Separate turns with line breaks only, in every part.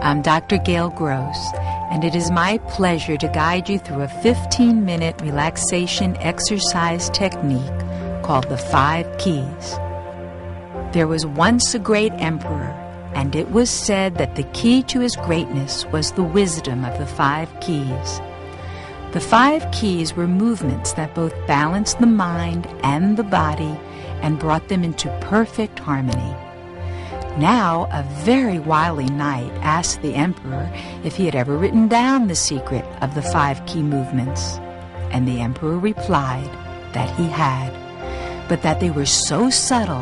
I'm Dr. Gail Gross, and it is my pleasure to guide you through a 15-minute relaxation exercise technique called the 5 Keys. There was once a great emperor, and it was said that the key to his greatness was the wisdom of the 5 keys. The 5 keys were movements that both balanced the mind and the body and brought them into perfect harmony. Now, a very wily knight asked the emperor if he had ever written down the secret of the 5 key movements, and the emperor replied that he had, but that they were so subtle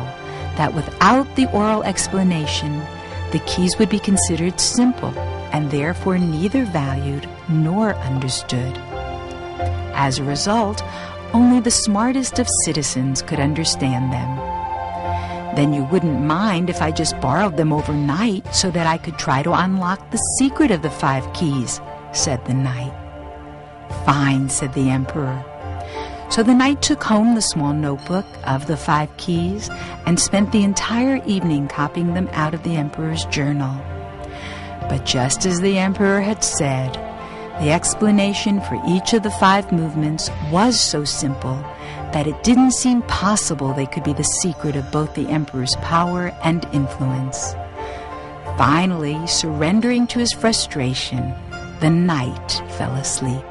that without the oral explanation, the keys would be considered simple and therefore neither valued nor understood. As a result, only the smartest of citizens could understand them. Then you wouldn't mind if I just borrowed them overnight so that I could try to unlock the secret of the 5 keys, said the knight. Fine, said the emperor. So the knight took home the small notebook of the 5 keys and spent the entire evening copying them out of the emperor's journal. But just as the emperor had said, the explanation for each of the 5 movements was so simple that it didn't seem possible they could be the secret of both the emperor's power and influence. Finally, surrendering to his frustration, the knight fell asleep.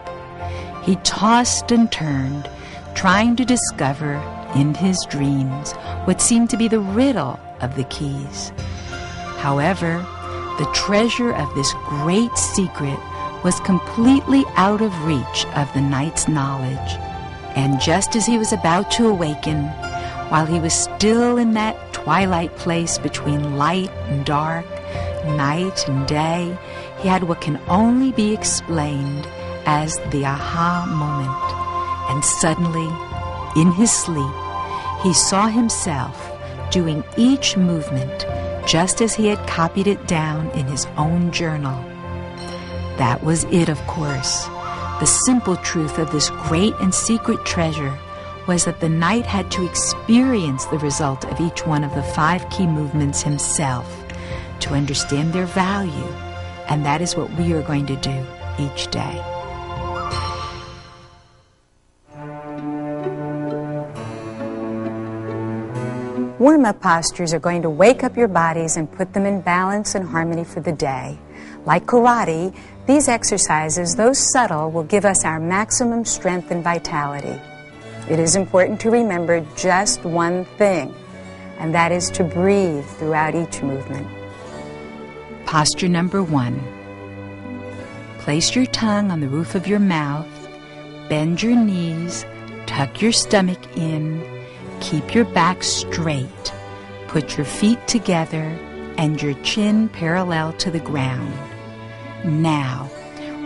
He tossed and turned, trying to discover in his dreams what seemed to be the riddle of the keys. However, the treasure of this great secret was completely out of reach of the knight's knowledge. And just as he was about to awaken, while he was still in that twilight place between light and dark, night and day, he had what can only be explained as the aha moment. And suddenly, in his sleep, he saw himself doing each movement just as he had copied it down in his own journal. That was it, of course. The simple truth of this great and secret treasure was that the knight had to experience the result of each one of the 5 key movements himself to understand their value, and that is what we are going to do each day. Warm-up postures are going to wake up your bodies and put them in balance and harmony for the day. Like karate, these exercises, though subtle, will give us our maximum strength and vitality. It is important to remember just one thing, and that is to breathe throughout each movement. Posture number 1. Place your tongue on the roof of your mouth, bend your knees, tuck your stomach in, keep your back straight, put your feet together, and your chin parallel to the ground. Now,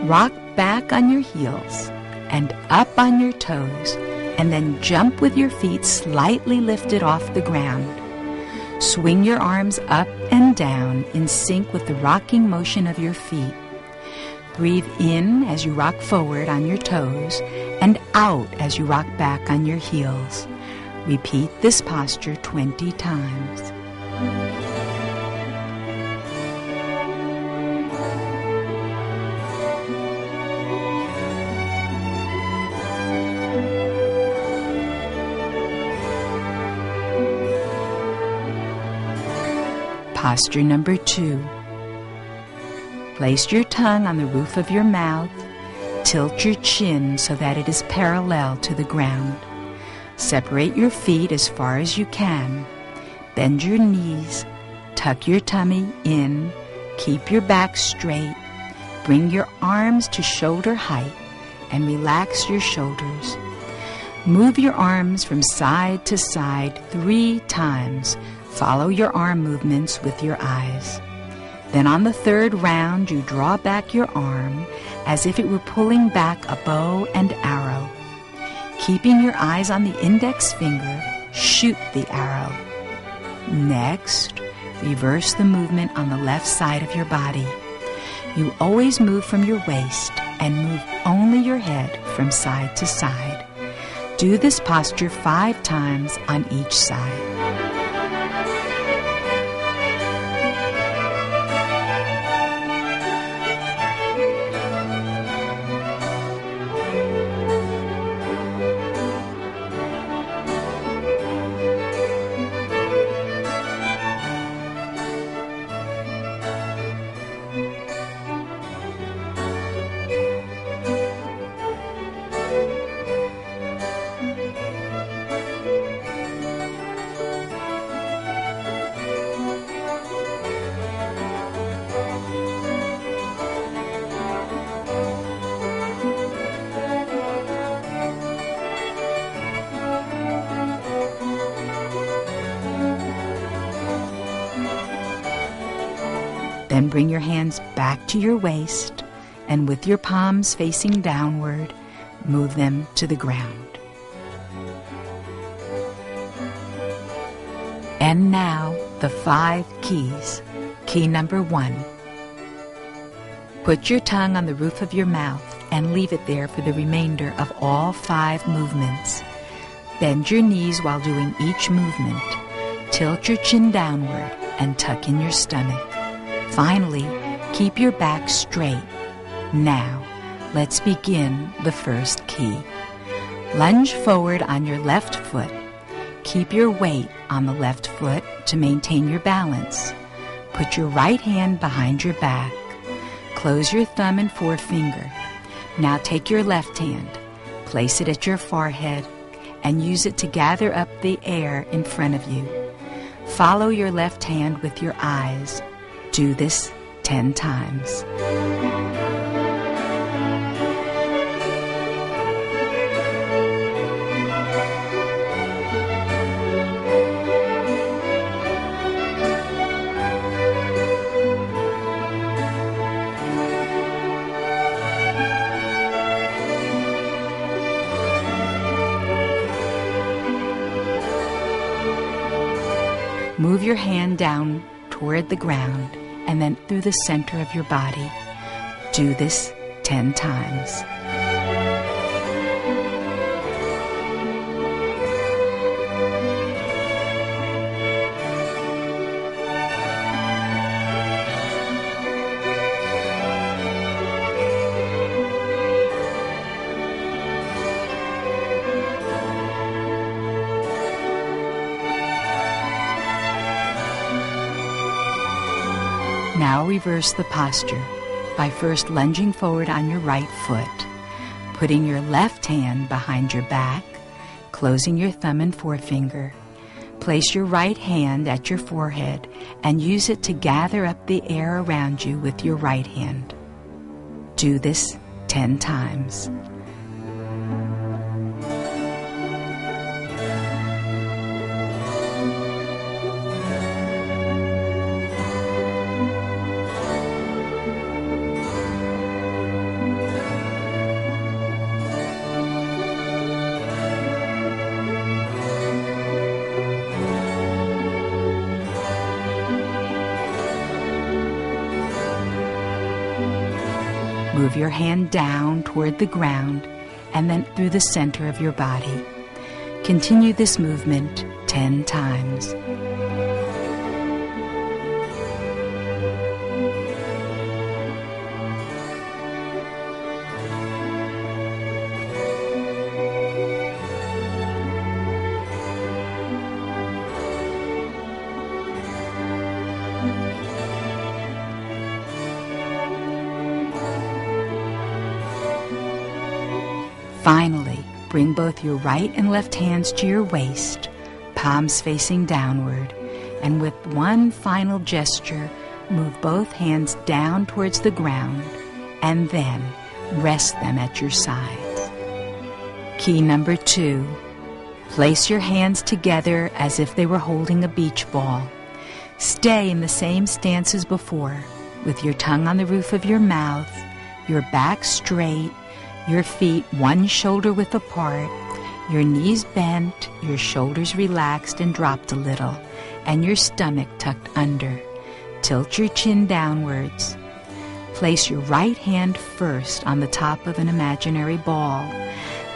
rock back on your heels and up on your toes, and then jump with your feet slightly lifted off the ground. Swing your arms up and down in sync with the rocking motion of your feet. Breathe in as you rock forward on your toes and out as you rock back on your heels. Repeat this posture 20 times. Posture number 2. Place your tongue on the roof of your mouth. Tilt your chin so that it is parallel to the ground. Separate your feet as far as you can. Bend your knees. Tuck your tummy in. Keep your back straight. Bring your arms to shoulder height and relax your shoulders. Move your arms from side to side 3 times. Follow your arm movements with your eyes. Then on the 3rd round, you draw back your arm as if it were pulling back a bow and arrow. Keeping your eyes on the index finger, shoot the arrow. Next, reverse the movement on the left side of your body. You always move from your waist and move only your head from side to side. Do this posture 5 times on each side. Then bring your hands back to your waist, and with your palms facing downward, move them to the ground. And now, the 5 keys. Key number 1. Put your tongue on the roof of your mouth and leave it there for the remainder of all 5 movements. Bend your knees while doing each movement. Tilt your chin downward and tuck in your stomach. Finally, keep your back straight. Now, let's begin the first key. Lunge forward on your left foot. Keep your weight on the left foot to maintain your balance. Put your right hand behind your back. Close your thumb and forefinger. Now take your left hand, place it at your forehead, and use it to gather up the air in front of you. Follow your left hand with your eyes. Do this 10 times. Move your hand down toward the ground and then through the center of your body. Do this 10 times. Now reverse the posture by first lunging forward on your right foot, putting your left hand behind your back, closing your thumb and forefinger. Place your right hand at your forehead and use it to gather up the air around you with your right hand. Do this 10 times. Move your hand down toward the ground and then through the center of your body. Continue this movement 10 times. Finally, bring both your right and left hands to your waist, palms facing downward, and with one final gesture, move both hands down towards the ground and then rest them at your sides. Key number 2. Place your hands together as if they were holding a beach ball. Stay in the same stance as before, with your tongue on the roof of your mouth, your back straight, your feet one shoulder width apart, your knees bent, your shoulders relaxed and dropped a little, and your stomach tucked under. Tilt your chin downwards. Place your right hand first on the top of an imaginary ball.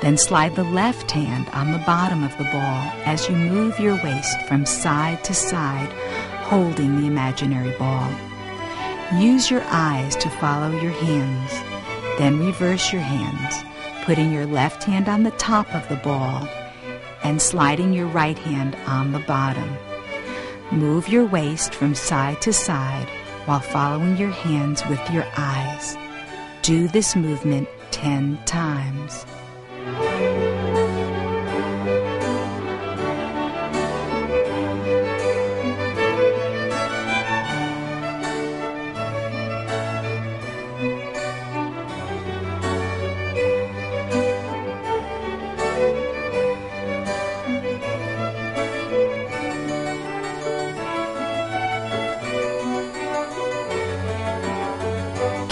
Then slide the left hand on the bottom of the ball as you move your waist from side to side, holding the imaginary ball. Use your eyes to follow your hands. Then reverse your hands, putting your left hand on the top of the ball and sliding your right hand on the bottom. Move your waist from side to side while following your hands with your eyes. Do this movement 10 times.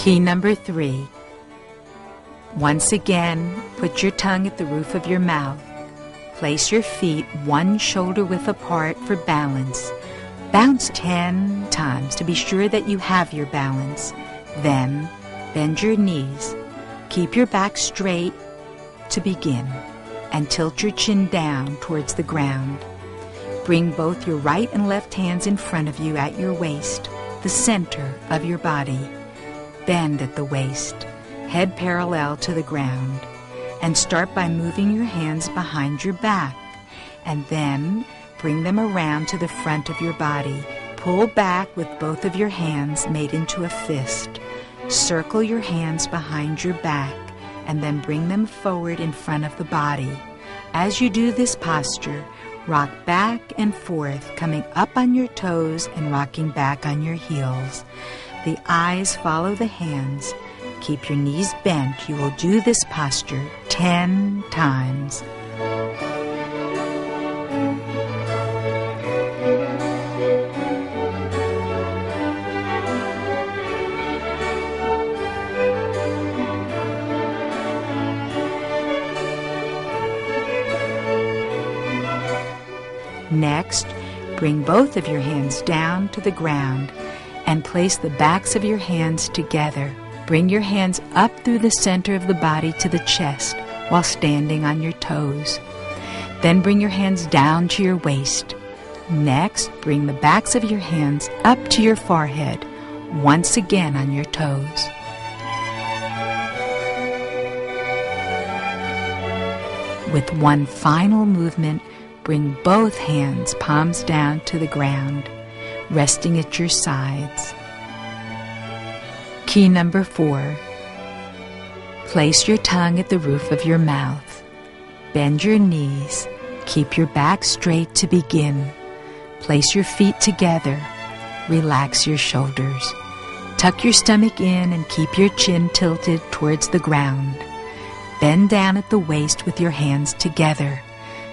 Key number 3. Once again, put your tongue at the roof of your mouth. Place your feet one shoulder width apart for balance. Bounce 10 times to be sure that you have your balance. Then, bend your knees. Keep your back straight to begin, and tilt your chin down towards the ground. Bring both your right and left hands in front of you at your waist, the center of your body. Bend at the waist, head parallel to the ground, and start by moving your hands behind your back, and then bring them around to the front of your body. Pull back with both of your hands made into a fist. Circle your hands behind your back, and then bring them forward in front of the body. As you do this posture, rock back and forth, coming up on your toes and rocking back on your heels. The eyes follow the hands. Keep your knees bent. You will do this posture 10 times. Next, bring both of your hands down to the ground and place the backs of your hands together. Bring your hands up through the center of the body to the chest while standing on your toes. Then bring your hands down to your waist. Next, bring the backs of your hands up to your forehead, once again on your toes. With one final movement, bring both hands palms down to the ground, resting at your sides. Key number 4. Place your tongue at the roof of your mouth. Bend your knees. Keep your back straight to begin. Place your feet together. Relax your shoulders. Tuck your stomach in and keep your chin tilted towards the ground. Bend down at the waist with your hands together,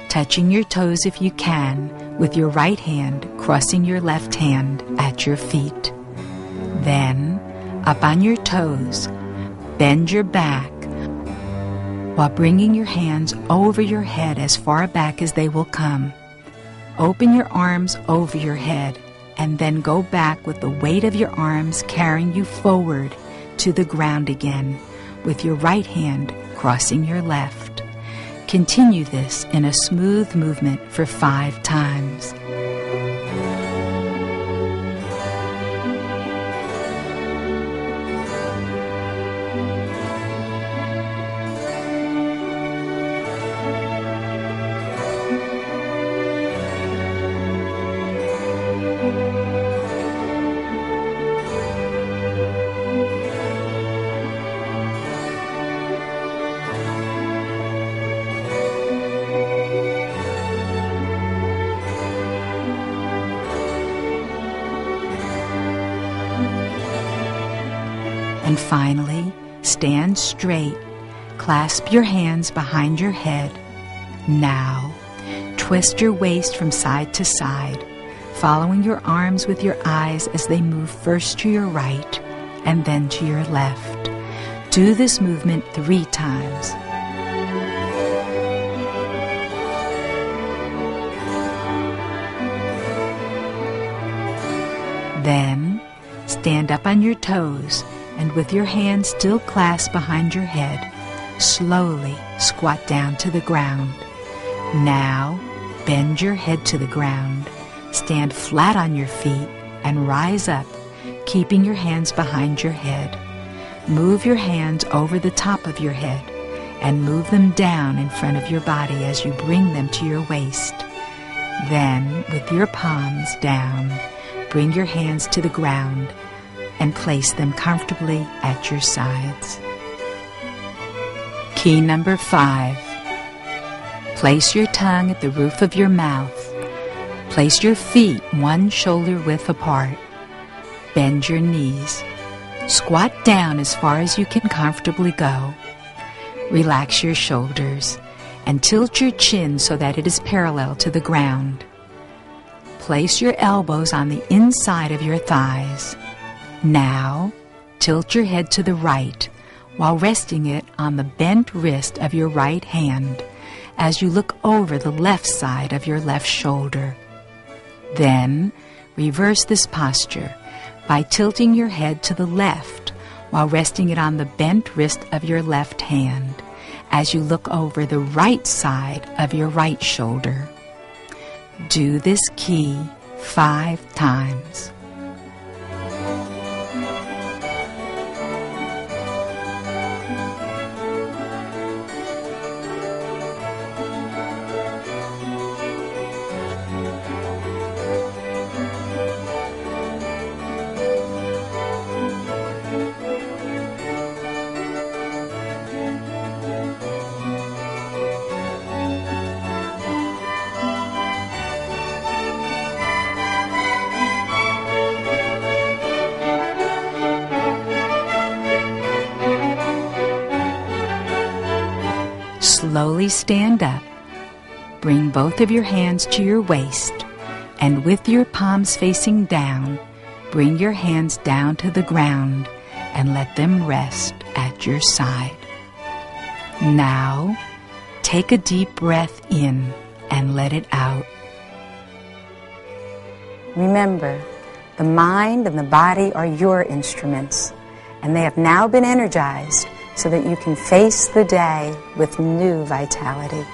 touching your toes if you can, with your right hand crossing your left hand at your feet. Then, up on your toes, bend your back while bringing your hands over your head as far back as they will come. Open your arms over your head and then go back with the weight of your arms carrying you forward to the ground again, with your right hand crossing your left. Continue this in a smooth movement for 5 times. And finally, stand straight. Clasp your hands behind your head. Now, twist your waist from side to side, following your arms with your eyes as they move first to your right and then to your left. Do this movement 3 times. Then, stand up on your toes, and with your hands still clasped behind your head, slowly squat down to the ground. Now, bend your head to the ground. Stand flat on your feet and rise up, keeping your hands behind your head. Move your hands over the top of your head and move them down in front of your body as you bring them to your waist. Then, with your palms down, bring your hands to the ground and place them comfortably at your sides. Key number 5. Place your tongue at the roof of your mouth. Place your feet one shoulder width apart. Bend your knees. Squat down as far as you can comfortably go. Relax your shoulders and tilt your chin so that it is parallel to the ground. Place your elbows on the inside of your thighs. Now, Tilt your head to the right while resting it on the bent wrist of your right hand as you look over the left side of your left shoulder. Then, reverse this posture by tilting your head to the left while resting it on the bent wrist of your left hand as you look over the right side of your right shoulder. Do this key 5 times. Slowly stand up. Bring both of your hands to your waist, and with your palms facing down, bring your hands down to the ground and let them rest at your side. Now, take a deep breath in and let it out.
Remember, the mind and the body are your instruments, and they have now been energized so that you can face the day with new vitality.